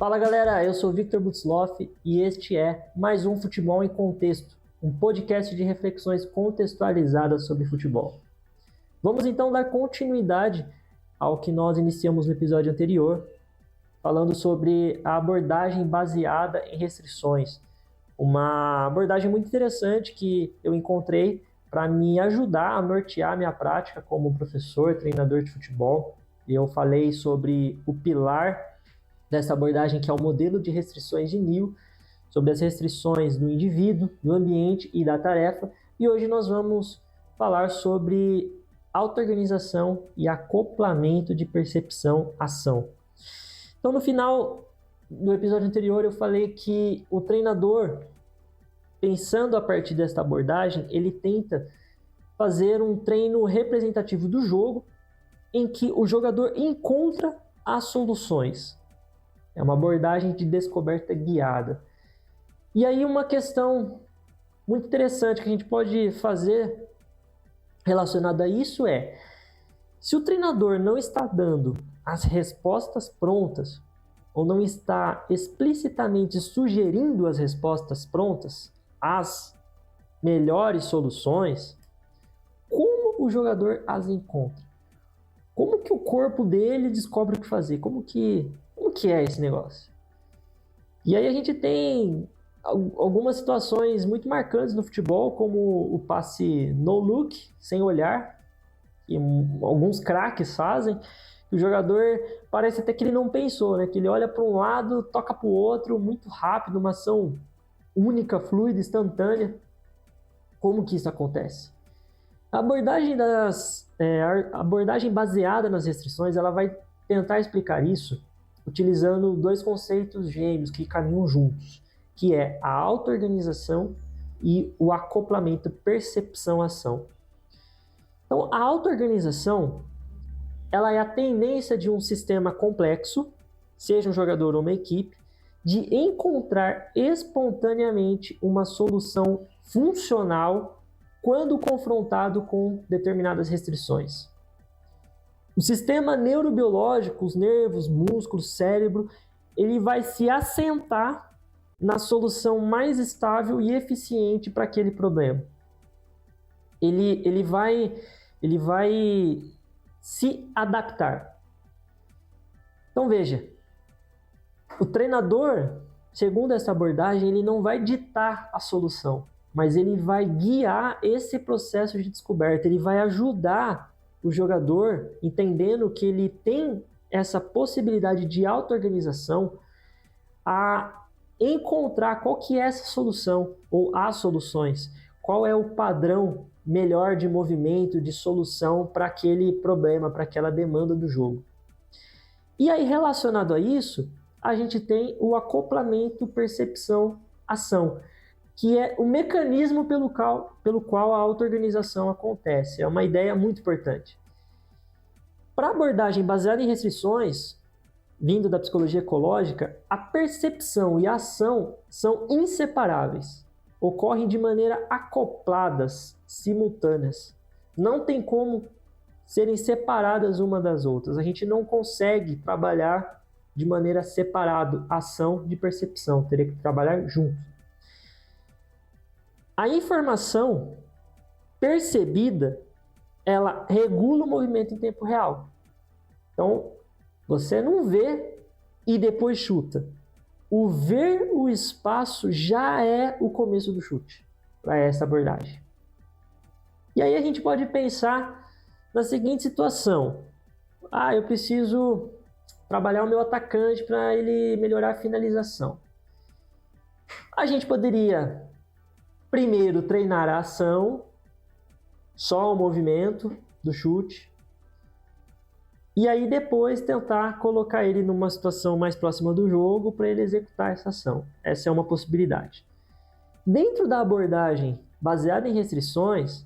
Fala galera, eu sou Victor Butzloff e este é mais um Futebol em Contexto, um podcast de reflexões contextualizadas sobre futebol. Vamos então dar continuidade ao que nós iniciamos no episódio anterior, falando sobre a abordagem baseada em restrições. Uma abordagem muito interessante que eu encontrei para me ajudar a nortear minha prática como professor, treinador de futebol. E eu falei sobre o pilar dessa abordagem, que é o modelo de restrições de Neal, sobre as restrições do indivíduo, do ambiente e da tarefa. E hoje nós vamos falar sobre auto-organização e acoplamento de percepção-ação. Então, no final do episódio anterior, eu falei que o treinador, pensando a partir desta abordagem, ele tenta fazer um treino representativo do jogo, em que o jogador encontra as soluções. É uma abordagem de descoberta guiada. E aí uma questão muito interessante que a gente pode fazer relacionada a isso é: se o treinador não está dando as respostas prontas, ou não está explicitamente sugerindo as respostas prontas, as melhores soluções, como o jogador as encontra? Como que o corpo dele descobre o que fazer? Como que é esse negócio? E aí a gente tem algumas situações muito marcantes no futebol, como o passe no look, sem olhar, que alguns craques fazem, que o jogador parece até que ele não pensou, né? Que ele olha para um lado, toca para o outro, muito rápido, uma ação única, fluida, instantânea. Como que isso acontece? A abordagem baseada nas restrições, ela vai tentar explicar isso utilizando dois conceitos gêmeos que caminham juntos, que é a auto-organização e o acoplamento percepção-ação. Então, a auto-organização, ela é a tendência de um sistema complexo, seja um jogador ou uma equipe, de encontrar espontaneamente uma solução funcional quando confrontado com determinadas restrições. O sistema neurobiológico, os nervos, músculos, cérebro, ele vai se assentar na solução mais estável e eficiente para aquele problema. Ele vai se adaptar. Então veja, o treinador, segundo essa abordagem, ele não vai ditar a solução, mas ele vai guiar esse processo de descoberta, ele vai ajudar o jogador, entendendo que ele tem essa possibilidade de auto-organização, a encontrar qual que é essa solução, ou as soluções, qual é o padrão melhor de movimento, de solução para aquele problema, para aquela demanda do jogo. E aí, relacionado a isso, a gente tem o acoplamento percepção-ação, que é o mecanismo pelo qual a auto-organização acontece. É uma ideia muito importante. Para a abordagem baseada em restrições, vindo da psicologia ecológica, a percepção e a ação são inseparáveis, ocorrem de maneira acopladas, simultâneas. Não tem como serem separadas uma das outras. A gente não consegue trabalhar de maneira separada ação de percepção, teria que trabalhar junto. A informação percebida, ela regula o movimento em tempo real. Então, você não vê e depois chuta. O ver o espaço já é o começo do chute para essa abordagem. E aí a gente pode pensar na seguinte situação: eu preciso trabalhar o meu atacante para ele melhorar a finalização. A gente poderia primeiro treinar a ação, só o movimento do chute, e aí depois tentar colocar ele numa situação mais próxima do jogo para ele executar essa ação. Essa é uma possibilidade. Dentro da abordagem baseada em restrições,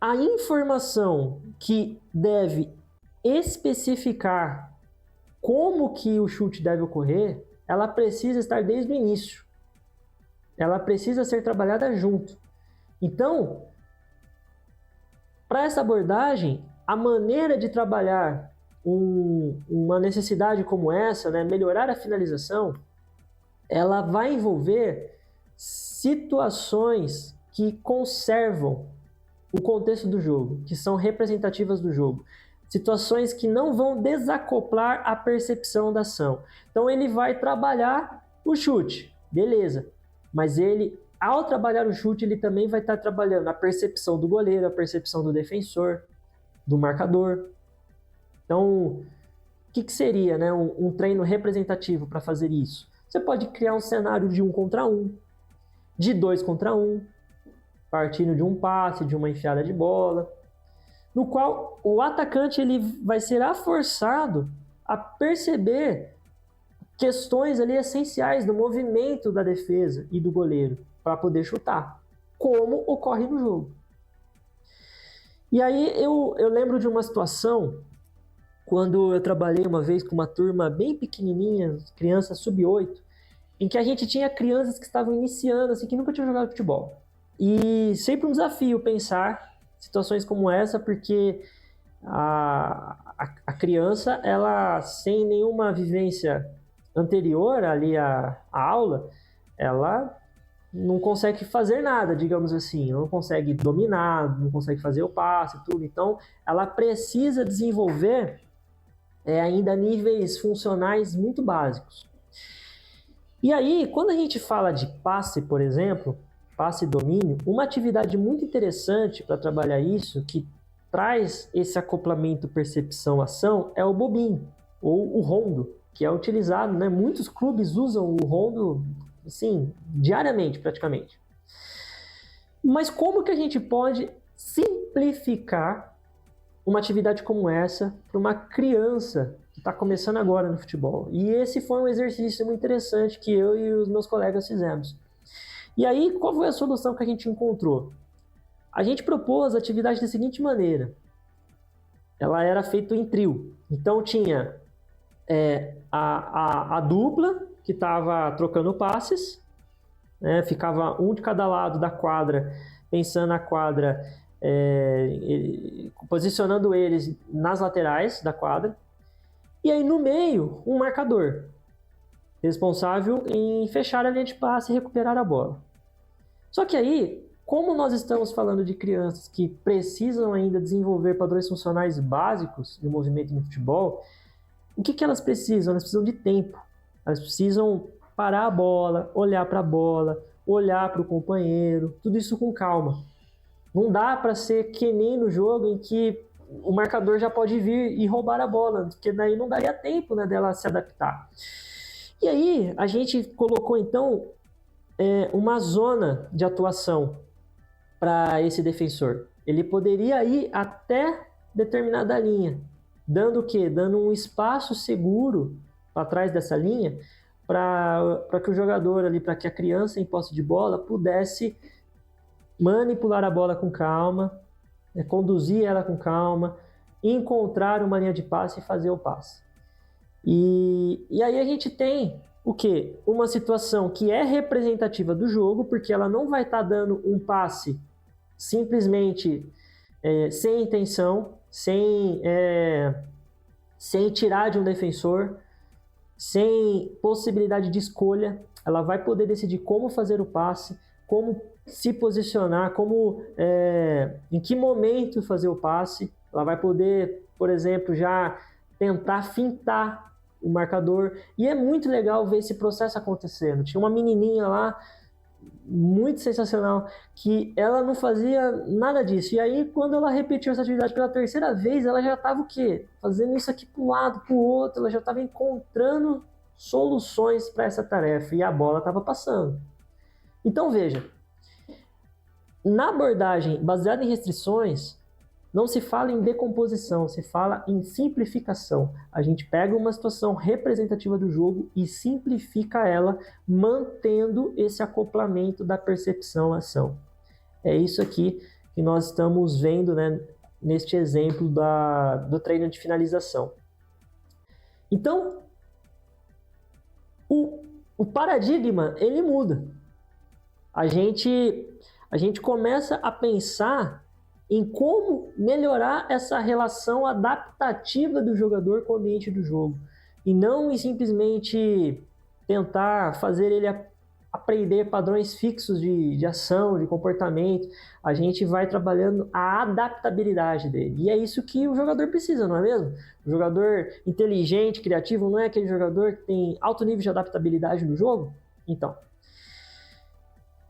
a informação que deve especificar como que o chute deve ocorrer, ela precisa estar desde o início. Ela precisa ser trabalhada junto. Então, para essa abordagem, a maneira de trabalhar uma necessidade como essa, né, melhorar a finalização, ela vai envolver situações que conservam o contexto do jogo, que são representativas do jogo. Situações que não vão desacoplar a percepção da ação. Então ele vai trabalhar o chute, beleza. Mas ele, ao trabalhar o chute, ele também vai estar trabalhando a percepção do goleiro, a percepção do defensor, do marcador. Então, o que seria, né, um treino representativo para fazer isso? Você pode criar um cenário de 1 contra 1, de 2 contra 1, partindo de um passe, de uma enfiada de bola, no qual o atacante ele vai ser forçado a perceber questões ali essenciais do movimento da defesa e do goleiro para poder chutar, como ocorre no jogo. E aí eu lembro de uma situação quando eu trabalhei uma vez com uma turma bem pequenininha, crianças sub-8, em que a gente tinha crianças que estavam iniciando, assim, que nunca tinham jogado futebol. E sempre um desafio pensar situações como essa, porque a criança, ela sem nenhuma vivência anterior ali à aula, ela não consegue fazer nada, digamos assim, não consegue dominar, não consegue fazer o passe, tudo. Então, ela precisa desenvolver ainda níveis funcionais muito básicos. E aí, quando a gente fala de passe, por exemplo, passe e domínio, uma atividade muito interessante para trabalhar isso, que traz esse acoplamento percepção-ação, é o bobinho, ou o rondo, que é utilizado, né? Muitos clubes usam o rondo, assim, diariamente, praticamente. Mas como que a gente pode simplificar uma atividade como essa para uma criança que está começando agora no futebol? E esse foi um exercício muito interessante que eu e os meus colegas fizemos. E aí, qual foi a solução que a gente encontrou? A gente propôs a atividade da seguinte maneira. Ela era feita em trio. Então, tinha a dupla que estava trocando passes, né? Ficava um de cada lado da quadra, pensando a quadra, posicionando eles nas laterais da quadra. E aí, no meio, um marcador, responsável em fechar a linha de passe e recuperar a bola. Só que aí, como nós estamos falando de crianças que precisam ainda desenvolver padrões funcionais básicos de movimento no futebol, o que elas precisam? Elas precisam de tempo. Elas precisam parar a bola, olhar para a bola, olhar para o companheiro, tudo isso com calma. Não dá para ser que nem no jogo em que o marcador já pode vir e roubar a bola, porque daí não daria tempo, né, dela se adaptar. E aí a gente colocou então uma zona de atuação para esse defensor. Ele poderia ir até determinada linha, dando o quê? Dando um espaço seguro para trás dessa linha, para que o jogador ali, para que a criança em posse de bola pudesse manipular a bola com calma, conduzir ela com calma, encontrar uma linha de passe e fazer o passe. E aí a gente tem o quê? Uma situação que é representativa do jogo, porque ela não vai estar dando um passe simplesmente sem intenção, sem tirar de um defensor, sem possibilidade de escolha. Ela vai poder decidir como fazer o passe, como se posicionar, em que momento fazer o passe. Ela vai poder, por exemplo, já tentar fintar o marcador. E é muito legal ver esse processo acontecendo. Tinha uma menininha lá, muito sensacional, que ela não fazia nada disso. E aí, quando ela repetiu essa atividade pela terceira vez, ela já estava o quê? Fazendo isso aqui para um lado, para o outro. Ela já estava encontrando soluções para essa tarefa. E a bola estava passando. Então, veja. Na abordagem baseada em restrições, não se fala em decomposição, se fala em simplificação. A gente pega uma situação representativa do jogo e simplifica ela, mantendo esse acoplamento da percepção-ação. É isso aqui que nós estamos vendo, né, neste exemplo do treino de finalização. Então, o paradigma, ele muda. A gente começa a pensar em como melhorar essa relação adaptativa do jogador com o ambiente do jogo. E não em simplesmente tentar fazer ele aprender padrões fixos de ação, de comportamento. A gente vai trabalhando a adaptabilidade dele. E é isso que o jogador precisa, não é mesmo? O jogador inteligente, criativo, não é aquele jogador que tem alto nível de adaptabilidade no jogo? Então.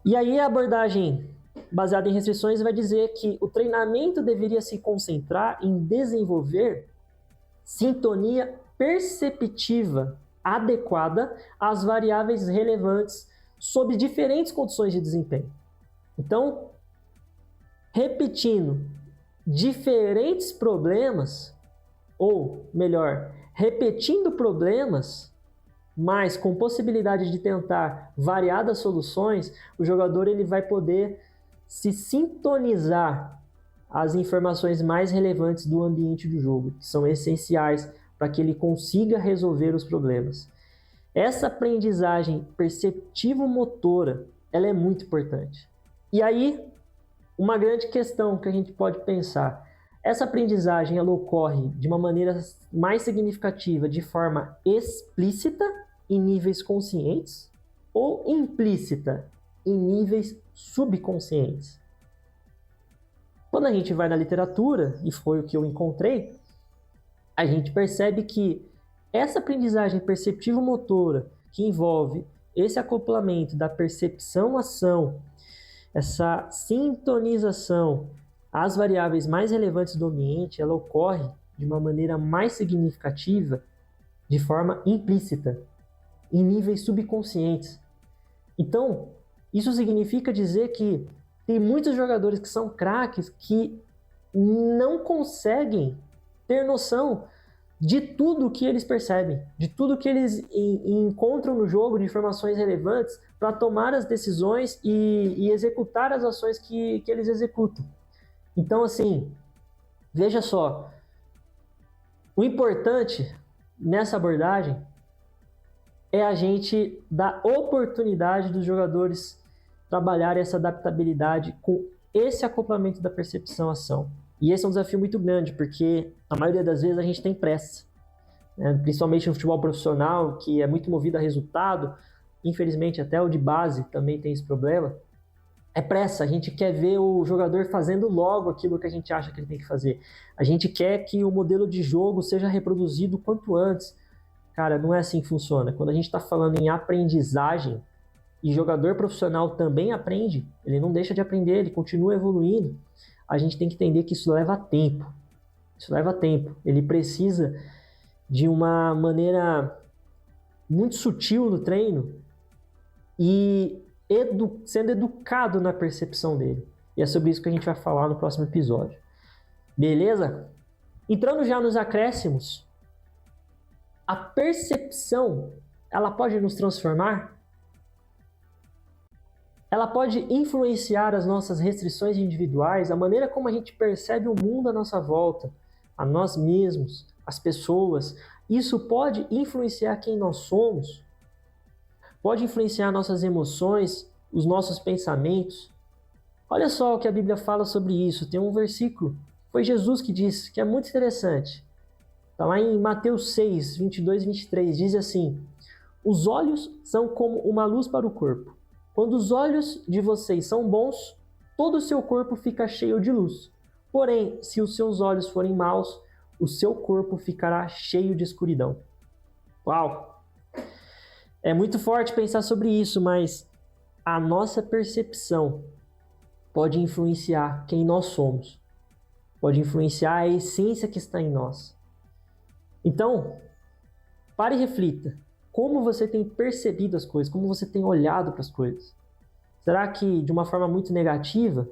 E aí a abordagem baseada em restrições vai dizer que o treinamento deveria se concentrar em desenvolver sintonia perceptiva adequada às variáveis relevantes sob diferentes condições de desempenho. Então, repetindo, diferentes problemas, ou melhor, repetindo problemas, mas com possibilidade de tentar variadas soluções, o jogador ele vai poder se sintonizar às informações mais relevantes do ambiente do jogo, que são essenciais para que ele consiga resolver os problemas. Essa aprendizagem perceptivo-motora, ela é muito importante. E aí, uma grande questão que a gente pode pensar, essa aprendizagem ela ocorre de uma maneira mais significativa de forma explícita em níveis conscientes ou implícita em níveis subconscientes. Quando a gente vai na literatura, e foi o que eu encontrei, a gente percebe que essa aprendizagem perceptivo-motora, que envolve esse acoplamento da percepção-ação, essa sintonização às variáveis mais relevantes do ambiente, ela ocorre de uma maneira mais significativa de forma implícita, em níveis subconscientes. Então, isso significa dizer que tem muitos jogadores que são craques que não conseguem ter noção de tudo que eles percebem, de tudo que eles encontram no jogo, de informações relevantes para tomar as decisões e executar as ações que eles executam. Então, assim, veja só, o importante nessa abordagem é a gente dar oportunidade dos jogadores trabalhar essa adaptabilidade com esse acoplamento da percepção-ação. E esse é um desafio muito grande, porque a maioria das vezes a gente tem pressa, né? Principalmente no futebol profissional, que é muito movido a resultado, infelizmente até o de base também tem esse problema, é pressa, a gente quer ver o jogador fazendo logo aquilo que a gente acha que ele tem que fazer. A gente quer que o modelo de jogo seja reproduzido quanto antes. Cara, não é assim que funciona. Quando a gente está falando em aprendizagem, e jogador profissional também aprende, ele não deixa de aprender, ele continua evoluindo, a gente tem que entender que isso leva tempo. Isso leva tempo. Ele precisa de uma maneira muito sutil no treino e sendo educado na percepção dele. E é sobre isso que a gente vai falar no próximo episódio. Beleza? Entrando já nos acréscimos, a percepção, ela pode nos transformar? Ela pode influenciar as nossas restrições individuais, a maneira como a gente percebe o mundo à nossa volta, a nós mesmos, as pessoas. Isso pode influenciar quem nós somos, pode influenciar nossas emoções, os nossos pensamentos. Olha só o que a Bíblia fala sobre isso. Tem um versículo, foi Jesus que disse, que é muito interessante. Está lá em Mateus 6, 22 e 23, diz assim: os olhos são como uma luz para o corpo. Quando os olhos de vocês são bons, todo o seu corpo fica cheio de luz. Porém, se os seus olhos forem maus, o seu corpo ficará cheio de escuridão. Uau! É muito forte pensar sobre isso, mas a nossa percepção pode influenciar quem nós somos. Pode influenciar a essência que está em nós. Então, pare e reflita. Como você tem percebido as coisas? Como você tem olhado para as coisas? Será que de uma forma muito negativa?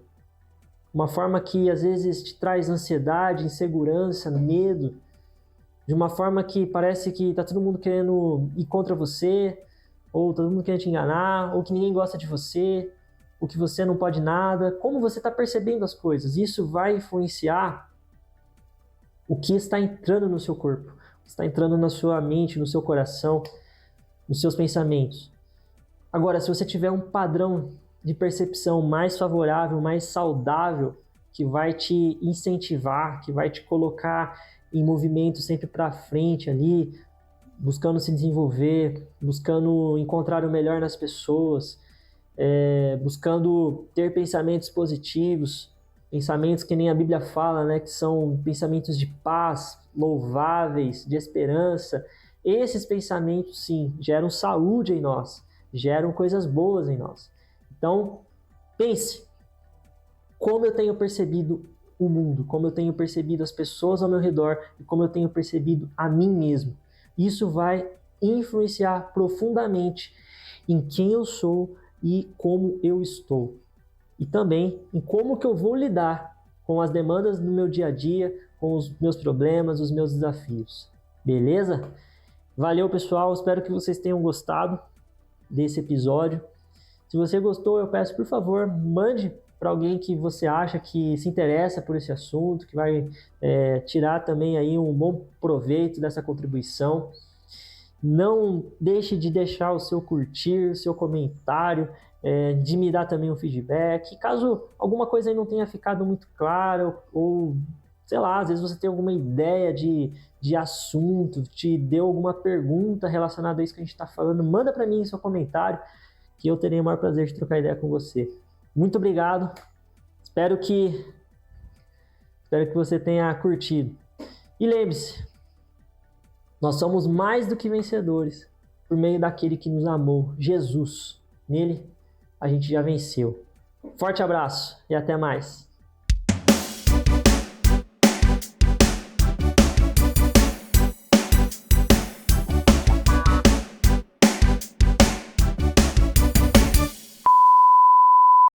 Uma forma que às vezes te traz ansiedade, insegurança, medo? De uma forma que parece que está todo mundo querendo ir contra você, ou todo mundo querendo te enganar, ou que ninguém gosta de você, ou que você não pode nada? Como você está percebendo as coisas? Isso vai influenciar o que está entrando no seu corpo, o que está entrando na sua mente, no seu coração, nos seus pensamentos. Agora, se você tiver um padrão de percepção mais favorável, mais saudável, que vai te incentivar, que vai te colocar em movimento sempre para frente ali, buscando se desenvolver, buscando encontrar o melhor nas pessoas, buscando ter pensamentos positivos, pensamentos que nem a Bíblia fala, né, que são pensamentos de paz, louváveis, de esperança. Esses pensamentos, sim, geram saúde em nós, geram coisas boas em nós. Então, pense, como eu tenho percebido o mundo, como eu tenho percebido as pessoas ao meu redor e como eu tenho percebido a mim mesmo. Isso vai influenciar profundamente em quem eu sou e como eu estou. E também em como que eu vou lidar com as demandas do meu dia a dia, com os meus problemas, os meus desafios. Beleza? Valeu, pessoal. Espero que vocês tenham gostado desse episódio. Se você gostou, eu peço, por favor, mande para alguém que você acha que se interessa por esse assunto, que vai tirar também aí um bom proveito dessa contribuição. Não deixe de deixar o seu curtir, o seu comentário, de me dar também um feedback. Caso alguma coisa aí não tenha ficado muito clara, ou sei lá, às vezes você tem alguma ideia de assunto, te deu alguma pergunta relacionada a isso que a gente está falando, manda para mim em seu comentário, que eu terei o maior prazer de trocar ideia com você. Muito obrigado, espero que você tenha curtido. E lembre-se, nós somos mais do que vencedores por meio daquele que nos amou, Jesus. Nele, a gente já venceu. Forte abraço e até mais.